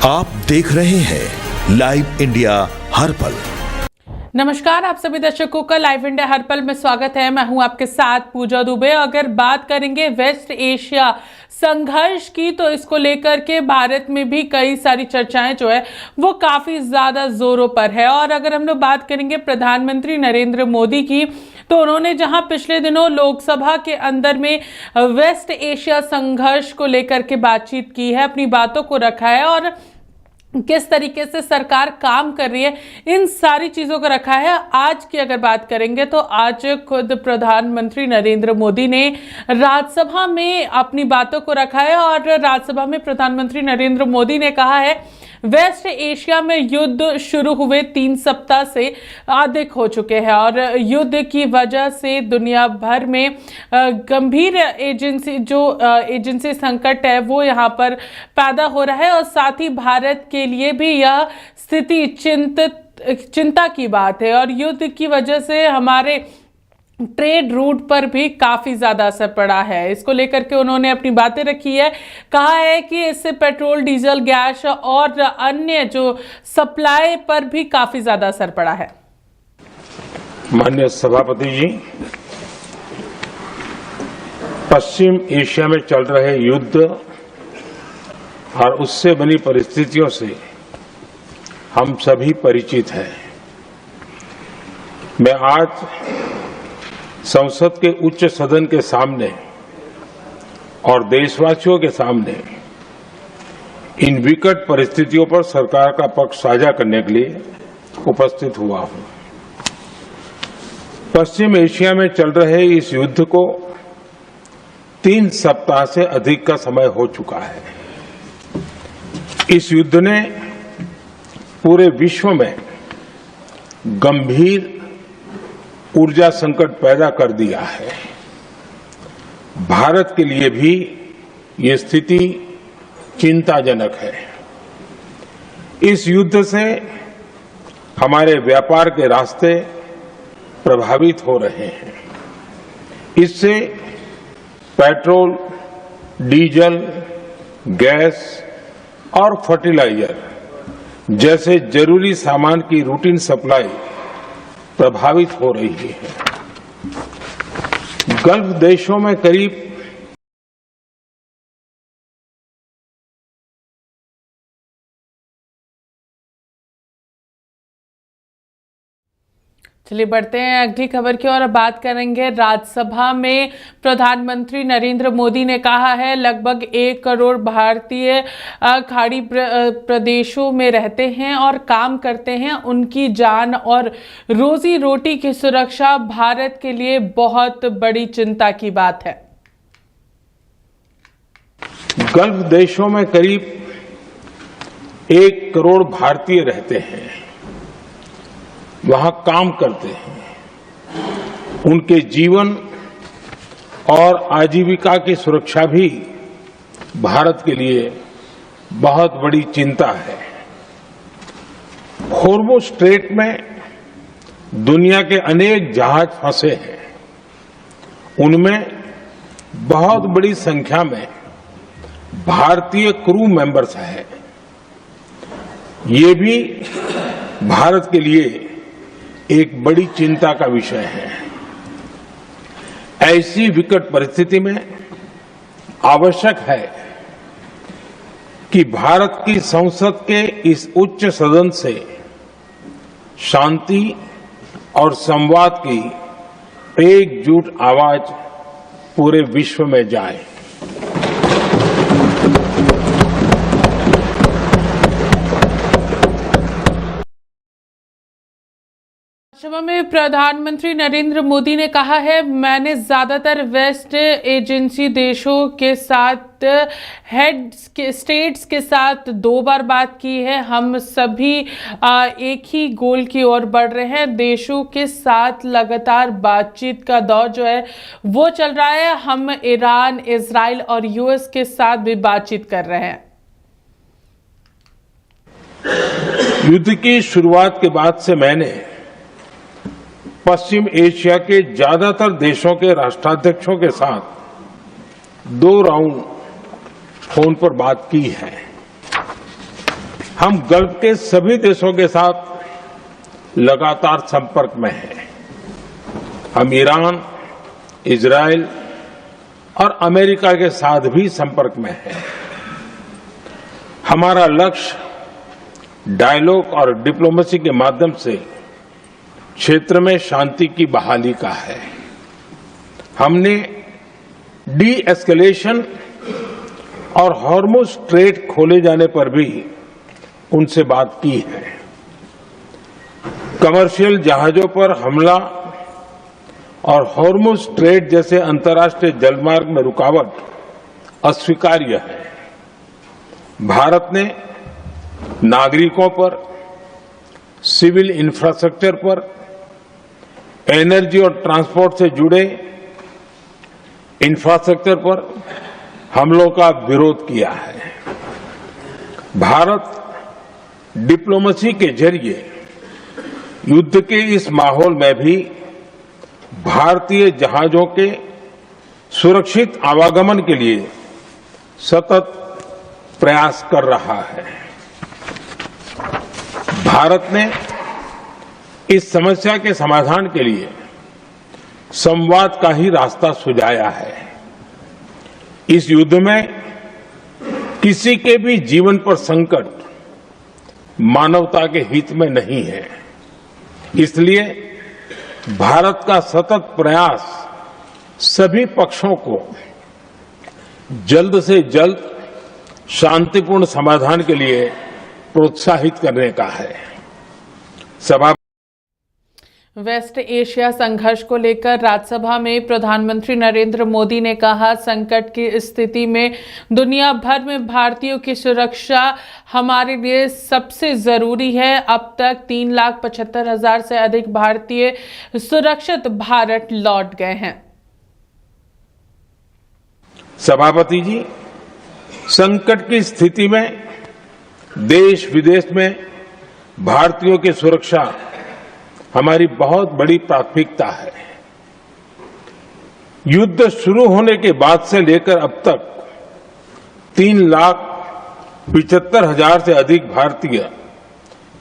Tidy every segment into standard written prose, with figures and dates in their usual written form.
आप देख रहे हैं लाइव इंडिया हर पल। नमस्कार, आप सभी दर्शकों का लाइव इंडिया हर पल में स्वागत है। मैं हूं आपके साथ पूजा दुबे। अगर बात करेंगे वेस्ट एशिया संघर्ष की, तो इसको लेकर के भारत में भी कई सारी चर्चाएं जो है वो काफी ज्यादा जोरों पर है। और अगर हम लोग बात करेंगे प्रधानमंत्री नरेंद्र मोदी की, तो उन्होंने जहां पिछले दिनों लोकसभा के अंदर में वेस्ट एशिया संघर्ष को लेकर के बातचीत की है, अपनी बातों को रखा है और किस तरीके से सरकार काम कर रही है, इन सारी चीजों को रखा है। आज की अगर बात करेंगे तो आज खुद प्रधानमंत्री नरेंद्र मोदी ने राज्यसभा में अपनी बातों को रखा है और राज्यसभा में प्रधानमंत्री नरेंद्र मोदी ने कहा है वेस्ट एशिया में युद्ध शुरू हुए 3 सप्ताह से अधिक हो चुके हैं और युद्ध की वजह से दुनिया भर में गंभीर एजेंसी संकट है वो यहाँ पर पैदा हो रहा है और साथ ही भारत के लिए भी यह स्थिति चिंता की बात है। और युद्ध की वजह से हमारे ट्रेड रूट पर भी काफी ज्यादा असर पड़ा है। इसको लेकर के उन्होंने अपनी बातें रखी है, कहा है कि इससे पेट्रोल, डीजल, गैस और अन्य जो सप्लाई पर भी काफी ज्यादा असर पड़ा है। माननीय सभापति जी, पश्चिम एशिया में चल रहे युद्ध और उससे बनी परिस्थितियों से हम सभी परिचित हैं। मैं आज संसद के उच्च सदन के सामने और देशवासियों के सामने इन विकट परिस्थितियों पर सरकार का पक्ष साझा करने के लिए उपस्थित हुआ हूं। पश्चिम एशिया में चल रहे इस युद्ध को 3 सप्ताह से अधिक का समय हो चुका है। इस युद्ध ने पूरे विश्व में गंभीर ऊर्जा संकट पैदा कर दिया है। भारत के लिए भी ये स्थिति चिंताजनक है। इस युद्ध से हमारे व्यापार के रास्ते प्रभावित हो रहे हैं। इससे पेट्रोल, डीजल, गैस और फर्टिलाइजर जैसे जरूरी सामान की रूटीन सप्लाई प्रभावित हो रही है। गल्फ देशों में करीब चलिए बढ़ते हैं अगली खबर की ओर। बात करेंगे राज्यसभा में प्रधानमंत्री नरेंद्र मोदी ने कहा है लगभग 1 करोड़ भारतीय खाड़ी प्रदेशों में रहते हैं और काम करते हैं। उनकी जान और रोजी रोटी की सुरक्षा भारत के लिए बहुत बड़ी चिंता की बात है। गल्फ देशों में करीब 1 करोड़ भारतीय रहते हैं, वहां काम करते हैं। उनके जीवन और आजीविका की सुरक्षा भी भारत के लिए बहुत बड़ी चिंता है। होर्मुज स्ट्रेट में दुनिया के अनेक जहाज फंसे हैं। उनमें बहुत बड़ी संख्या में भारतीय क्रू मेंबर्स हैं। ये भी भारत के लिए एक बड़ी चिंता का विषय है। ऐसी विकट परिस्थिति में आवश्यक है कि भारत की संसद के इस उच्च सदन से शांति और संवाद की एकजुट आवाज पूरे विश्व में जाए। सभा में प्रधानमंत्री नरेंद्र मोदी ने कहा है मैंने ज्यादातर वेस्ट एजेंसी देशों के साथ, हेड स्टेट्स के साथ 2 बार बात की है। हम सभी एक ही गोल की ओर बढ़ रहे हैं। देशों के साथ लगातार बातचीत का दौर जो है वो चल रहा है। हम ईरान, इजराइल और यूएस के साथ भी बातचीत कर रहे हैं। युद्ध की शुरुआत के बाद से मैंने पश्चिम एशिया के ज्यादातर देशों के राष्ट्राध्यक्षों के साथ 2 राउंड फोन पर बात की है। हम गल्फ के सभी देशों के साथ लगातार संपर्क में हैं। हम ईरान, इजराइल और अमेरिका के साथ भी संपर्क में हैं। हमारा लक्ष्य डायलॉग और डिप्लोमेसी के माध्यम से क्षेत्र में शांति की बहाली का है। हमने डी एस्केलेशन और हॉर्मुज स्ट्रेट खोले जाने पर भी उनसे बात की है। कमर्शियल जहाजों पर हमला और हॉर्मुज स्ट्रेट जैसे अंतर्राष्ट्रीय जलमार्ग में रुकावट अस्वीकार्य है। भारत ने नागरिकों पर, सिविल इंफ्रास्ट्रक्चर पर, एनर्जी और ट्रांसपोर्ट से जुड़े इंफ्रास्ट्रक्चर पर हमलों का विरोध किया है। भारत डिप्लोमेसी के जरिए युद्ध के इस माहौल में भी भारतीय जहाजों के सुरक्षित आवागमन के लिए सतत प्रयास कर रहा है। भारत ने इस समस्या के समाधान के लिए संवाद का ही रास्ता सुझाया है। इस युद्ध में किसी के भी जीवन पर संकट मानवता के हित में नहीं है। इसलिए भारत का सतत प्रयास सभी पक्षों को जल्द से जल्द शांतिपूर्ण समाधान के लिए प्रोत्साहित करने का है। सभा वेस्ट एशिया संघर्ष को लेकर राज्यसभा में प्रधानमंत्री नरेंद्र मोदी ने कहा, संकट की स्थिति में दुनिया भर में भारतीयों की सुरक्षा हमारे लिए सबसे जरूरी है। अब तक 3,75,000 से अधिक भारतीय सुरक्षित भारत लौट गए हैं। सभापति जी, संकट की स्थिति में देश विदेश में भारतीयों की सुरक्षा हमारी बहुत बड़ी प्राथमिकता है। युद्ध शुरू होने के बाद से लेकर अब तक 3,75,000 से अधिक भारतीय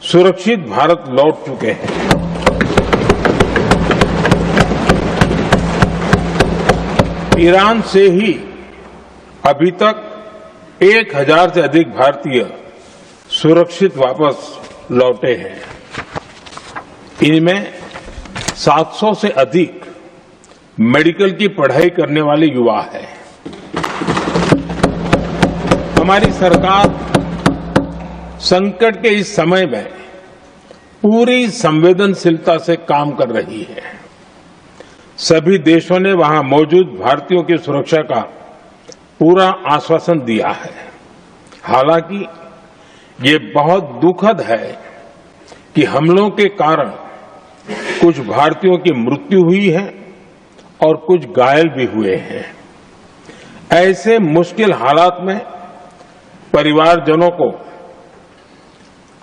सुरक्षित भारत लौट चुके हैं। ईरान से ही अभी तक 1,000 से अधिक भारतीय सुरक्षित वापस लौटे हैं। इनमें 700 से अधिक मेडिकल की पढ़ाई करने वाले युवा हैं। हमारी सरकार संकट के इस समय में पूरी संवेदनशीलता से काम कर रही है। सभी देशों ने वहां मौजूद भारतीयों की सुरक्षा का पूरा आश्वासन दिया है। हालांकि ये बहुत दुखद है कि हमलों के कारण कुछ भारतीयों की मृत्यु हुई है और कुछ घायल भी हुए हैं। ऐसे मुश्किल हालात में परिवारजनों को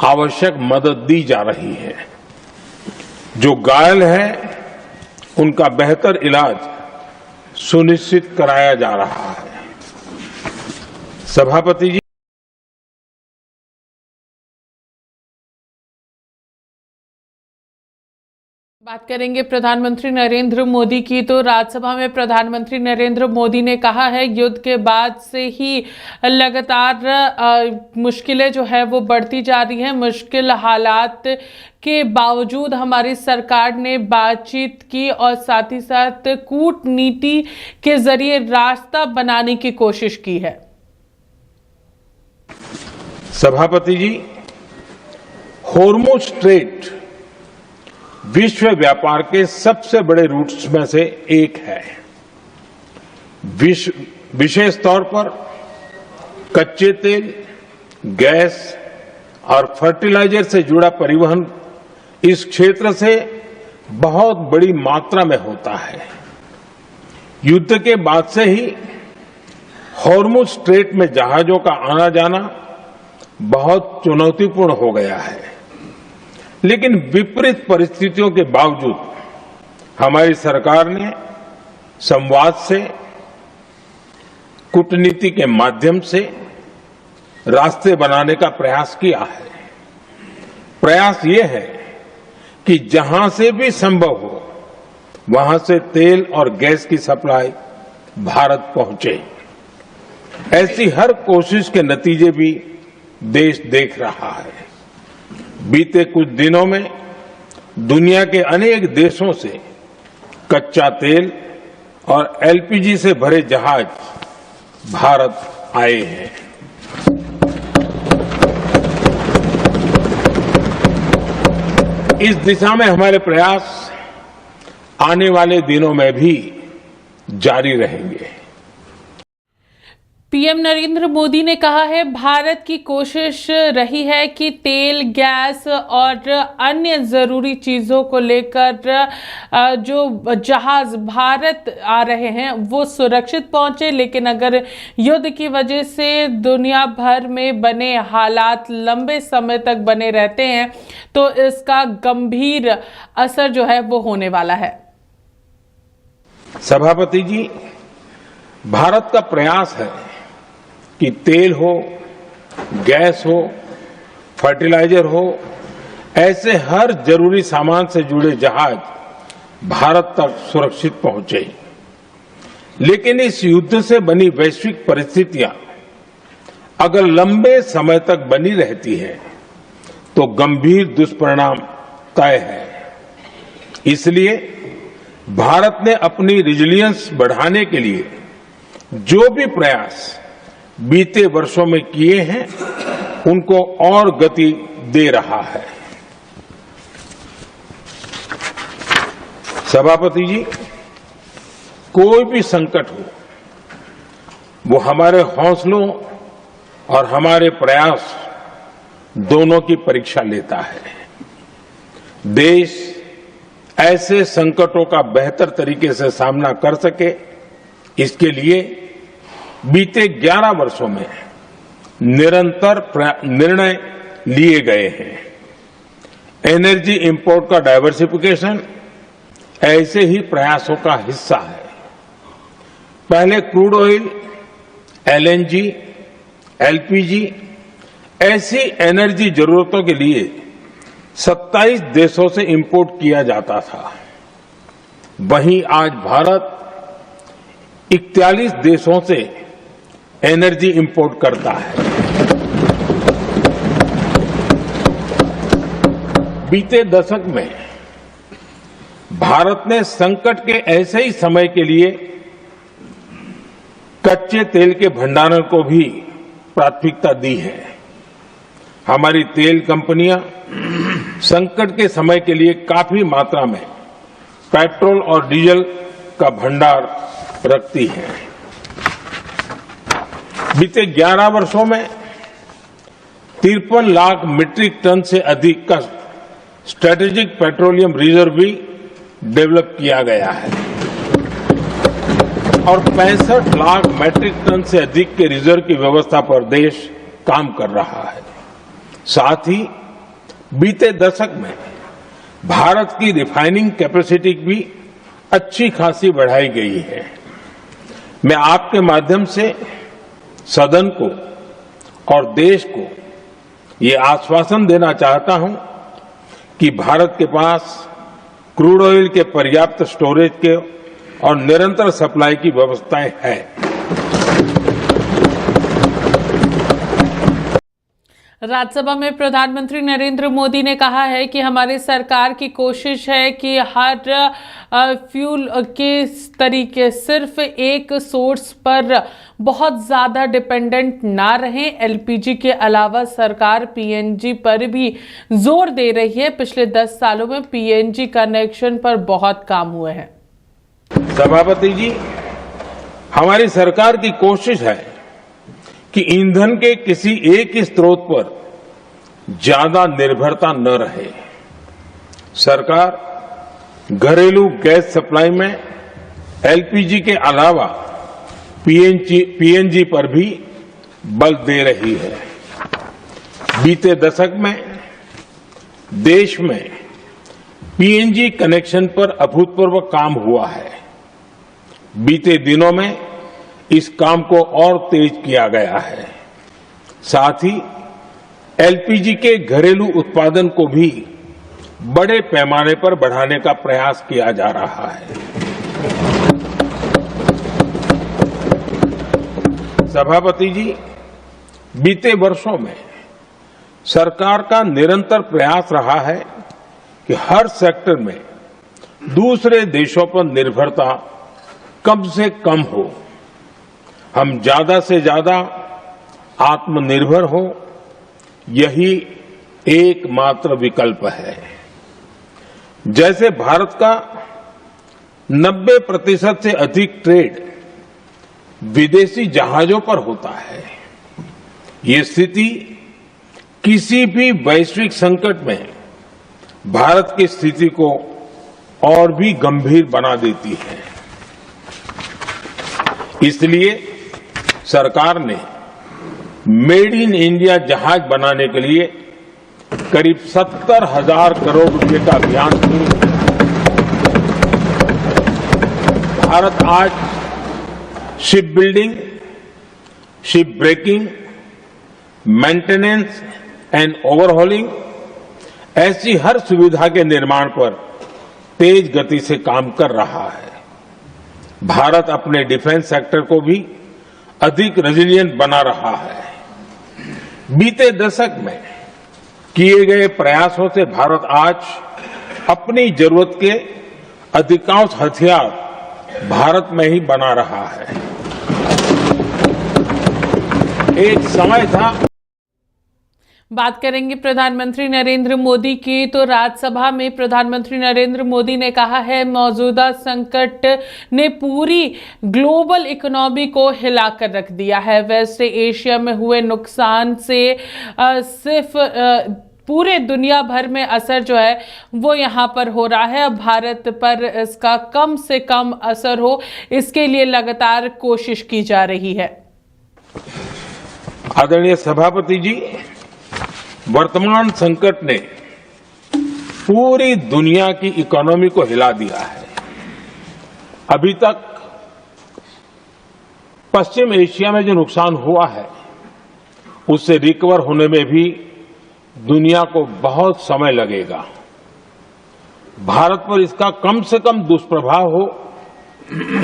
आवश्यक मदद दी जा रही है। जो घायल हैं, उनका बेहतर इलाज सुनिश्चित कराया जा रहा है। सभापति जी, बात करेंगे प्रधानमंत्री नरेंद्र मोदी की। तो राज्यसभा में प्रधानमंत्री नरेंद्र मोदी ने कहा है, युद्ध के बाद से ही लगातार मुश्किलें जो है वो बढ़ती जा रही हैं। मुश्किल हालात के बावजूद हमारी सरकार ने बातचीत की और साथ ही साथ कूटनीति के जरिए रास्ता बनाने की कोशिश की है। सभापति जी, हॉर्मुज स्ट्रेट विश्व व्यापार के सबसे बड़े रूट्स में से एक है। विशेष तौर पर कच्चे तेल, गैस और फर्टिलाइजर से जुड़ा परिवहन इस क्षेत्र से बहुत बड़ी मात्रा में होता है। युद्ध के बाद से ही हॉर्मुज स्ट्रेट में जहाजों का आना जाना बहुत चुनौतीपूर्ण हो गया है। लेकिन विपरीत परिस्थितियों के बावजूद हमारी सरकार ने संवाद से, कूटनीति के माध्यम से रास्ते बनाने का प्रयास किया है। प्रयास ये है कि जहां से भी संभव हो वहां से तेल और गैस की सप्लाई भारत पहुंचे। ऐसी हर कोशिश के नतीजे भी देश देख रहा है। बीते कुछ दिनों में दुनिया के अनेक देशों से कच्चा तेल और एलपीजी से भरे जहाज भारत आए हैं। इस दिशा में हमारे प्रयास आने वाले दिनों में भी जारी रहेंगे। पीएम नरेंद्र मोदी ने कहा है, भारत की कोशिश रही है कि तेल, गैस और अन्य जरूरी चीजों को लेकर जो जहाज भारत आ रहे हैं वो सुरक्षित पहुंचे। लेकिन अगर युद्ध की वजह से दुनिया भर में बने हालात लंबे समय तक बने रहते हैं तो इसका गंभीर असर जो है वो होने वाला है। सभापति जी, भारत का प्रयास है कि तेल हो, गैस हो, फर्टिलाइजर हो, ऐसे हर जरूरी सामान से जुड़े जहाज भारत तक सुरक्षित पहुंचे। लेकिन इस युद्ध से बनी वैश्विक परिस्थितियां अगर लंबे समय तक बनी रहती है तो गंभीर दुष्परिणाम तय है। इसलिए भारत ने अपनी रेजिलियंस बढ़ाने के लिए जो भी प्रयास बीते वर्षों में किए हैं उनको और गति दे रहा है। सभापति जी, कोई भी संकट हो वो हमारे हौसलों और हमारे प्रयास दोनों की परीक्षा लेता है। देश ऐसे संकटों का बेहतर तरीके से सामना कर सके, इसके लिए बीते 11 वर्षों में निरंतर निर्णय लिए गए हैं। एनर्जी इंपोर्ट का डाइवर्सिफिकेशन ऐसे ही प्रयासों का हिस्सा है। पहले क्रूड ऑयल, एलएनजी, एलपीजी ऐसी एनर्जी जरूरतों के लिए 27 देशों से इंपोर्ट किया जाता था। वहीं आज भारत 41 देशों से एनर्जी इंपोर्ट करता है। बीते दशक में भारत ने संकट के ऐसे ही समय के लिए कच्चे तेल के भंडारण को भी प्राथमिकता दी है। हमारी तेल कंपनियां संकट के समय के लिए काफी मात्रा में पेट्रोल और डीजल का भंडार रखती हैं। बीते 11 वर्षों में 53 लाख मीट्रिक टन से अधिक का स्ट्रेटेजिक पेट्रोलियम रिजर्व भी डेवलप किया गया है और 65 लाख मैट्रिक टन से अधिक के रिजर्व की व्यवस्था पर देश काम कर रहा है। साथ ही बीते दशक में भारत की रिफाइनिंग कैपेसिटी भी अच्छी खासी बढ़ाई गई है। मैं आपके माध्यम से सदन को और देश को ये आश्वासन देना चाहता हूं कि भारत के पास क्रूड ऑयल के पर्याप्त स्टोरेज के और निरंतर सप्लाई की व्यवस्थाएं हैं। राज्यसभा में प्रधानमंत्री नरेंद्र मोदी ने कहा है कि हमारी सरकार की कोशिश है कि हर फ्यूल के तरीके सिर्फ एक सोर्स पर बहुत ज़्यादा डिपेंडेंट ना रहें। एलपीजी के अलावा सरकार पीएनजी पर भी जोर दे रही है। पिछले 10 सालों में पीएनजी कनेक्शन पर बहुत काम हुए हैं। सभापति जी, हमारी सरकार की कोशिश है कि ईंधन के किसी एक ही स्रोत पर ज्यादा निर्भरता न रहे। सरकार घरेलू गैस सप्लाई में एलपीजी के अलावा पीएनजी पर भी बल दे रही है। बीते दशक में देश में पीएनजी कनेक्शन पर अभूतपूर्व काम हुआ है। बीते दिनों में इस काम को और तेज किया गया है। साथ ही एलपीजी के घरेलू उत्पादन को भी बड़े पैमाने पर बढ़ाने का प्रयास किया जा रहा है। सभापति जी, बीते वर्षों में सरकार का निरंतर प्रयास रहा है कि हर सेक्टर में दूसरे देशों पर निर्भरता कम से कम हो, हम ज्यादा से ज्यादा आत्मनिर्भर हो, यही एकमात्र विकल्प है। जैसे भारत का 90% से अधिक ट्रेड विदेशी जहाजों पर होता है, ये स्थिति किसी भी वैश्विक संकट में भारत की स्थिति को और भी गंभीर बना देती है। इसलिए सरकार ने मेड इन इंडिया जहाज बनाने के लिए करीब 70,000 करोड़ रुपए का अभियान शुरू किया। भारत आज ship building, ship breaking, maintenance and overhauling ऐसी हर सुविधा के निर्माण पर तेज गति से काम कर रहा है। भारत अपने डिफेंस सेक्टर को भी अधिक रेजिलिएंट बना रहा है। बीते दशक में किए गए प्रयासों से भारत आज अपनी जरूरत के अधिकांश हथियार भारत में ही बना रहा है। एक समय था, बात करेंगे प्रधानमंत्री नरेंद्र मोदी की, तो राज्यसभा में प्रधानमंत्री नरेंद्र मोदी ने कहा है मौजूदा संकट ने पूरी ग्लोबल इकोनॉमी को हिलाकर रख दिया है। वेस्ट एशिया में हुए नुकसान से सिर्फ पूरे दुनिया भर में असर जो है वो यहाँ पर हो रहा है। अब भारत पर इसका कम से कम असर हो, इसके लिए लगातार कोशिश की जा रही है। आदरणीय सभापति जी, वर्तमान संकट ने पूरी दुनिया की इकोनॉमी को हिला दिया है। अभी तक पश्चिम एशिया में जो नुकसान हुआ है उससे रिकवर होने में भी दुनिया को बहुत समय लगेगा। भारत पर इसका कम से कम दुष्प्रभाव हो,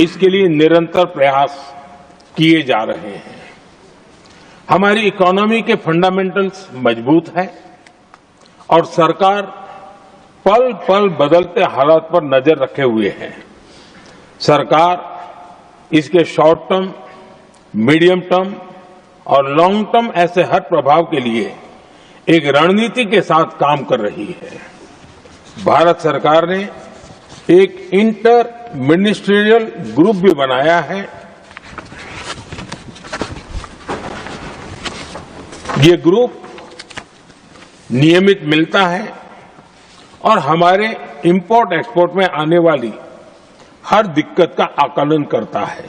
इसके लिए निरंतर प्रयास किए जा रहे हैं। हमारी इकोनॉमी के फंडामेंटल्स मजबूत हैं और सरकार पल पल बदलते हालात पर नजर रखे हुए है। सरकार इसके शॉर्ट टर्म, मीडियम टर्म और लॉन्ग टर्म ऐसे हर प्रभाव के लिए एक रणनीति के साथ काम कर रही है। भारत सरकार ने एक इंटर मिनिस्ट्रियल ग्रुप भी बनाया है। ये ग्रुप नियमित मिलता है और हमारे इंपोर्ट एक्सपोर्ट में आने वाली हर दिक्कत का आकलन करता है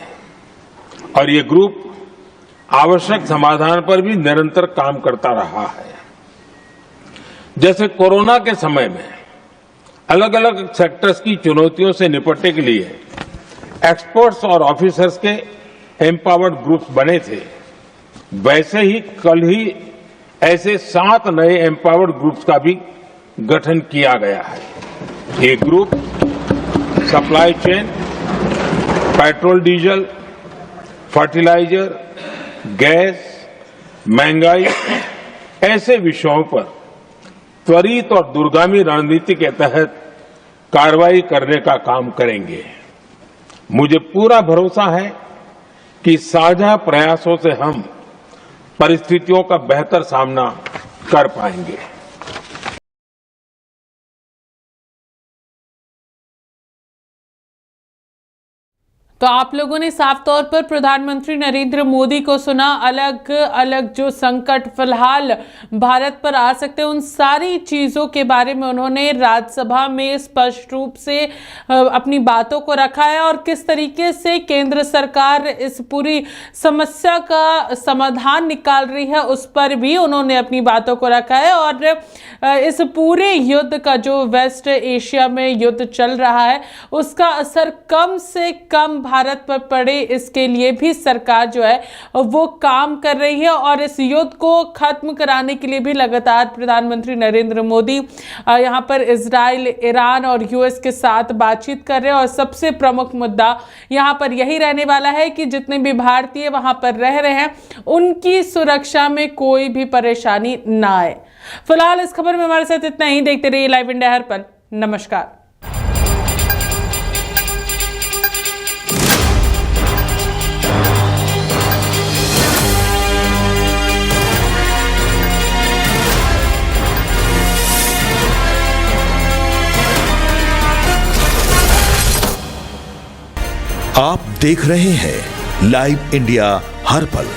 और ये ग्रुप आवश्यक समाधान पर भी निरंतर काम करता रहा है। जैसे कोरोना के समय में अलग अलग सेक्टर्स की चुनौतियों से निपटने के लिए एक्सपर्ट्स और ऑफिसर्स के एम्पावर्ड ग्रुप्स बने थे, वैसे ही कल ही ऐसे 7 नए एम्पावर्ड ग्रुप्स का भी गठन किया गया है। ये group supply chain, petrol diesel, fertiliser, gas, महंगाई ऐसे विषयों पर त्वरित और दूरगामी रणनीति के तहत कार्रवाई करने का काम करेंगे। मुझे पूरा भरोसा है कि साझा प्रयासों से हम परिस्थितियों का बेहतर सामना कर पाएंगे। तो आप लोगों ने साफ तौर पर प्रधानमंत्री नरेंद्र मोदी को सुना। अलग अलग जो संकट फिलहाल भारत पर आ सकते हैं उन सारी चीज़ों के बारे में उन्होंने राज्यसभा में स्पष्ट रूप से अपनी बातों को रखा है और किस तरीके से केंद्र सरकार इस पूरी समस्या का समाधान निकाल रही है उस पर भी उन्होंने अपनी बातों को रखा है। और इस पूरे युद्ध का जो वेस्ट एशिया में युद्ध चल रहा है उसका असर कम से कम भारत पर पड़े, इसके लिए भी सरकार जो है वो काम कर रही है और इस युद्ध को खत्म कराने के लिए भी लगातार प्रधानमंत्री नरेंद्र मोदी यहाँ पर इजराइल, ईरान और यूएस के साथ बातचीत कर रहे हैं। और सबसे प्रमुख मुद्दा यहाँ पर यही रहने वाला है कि जितने भी भारतीय वहां पर रह रहे हैं उनकी सुरक्षा में कोई भी परेशानी ना आए। फिलहाल इस खबर में हमारे साथ इतना ही। देखते रहिए लाइव इंडिया हर पल। नमस्कार। आप देख रहे हैं लाइव इंडिया हर पल।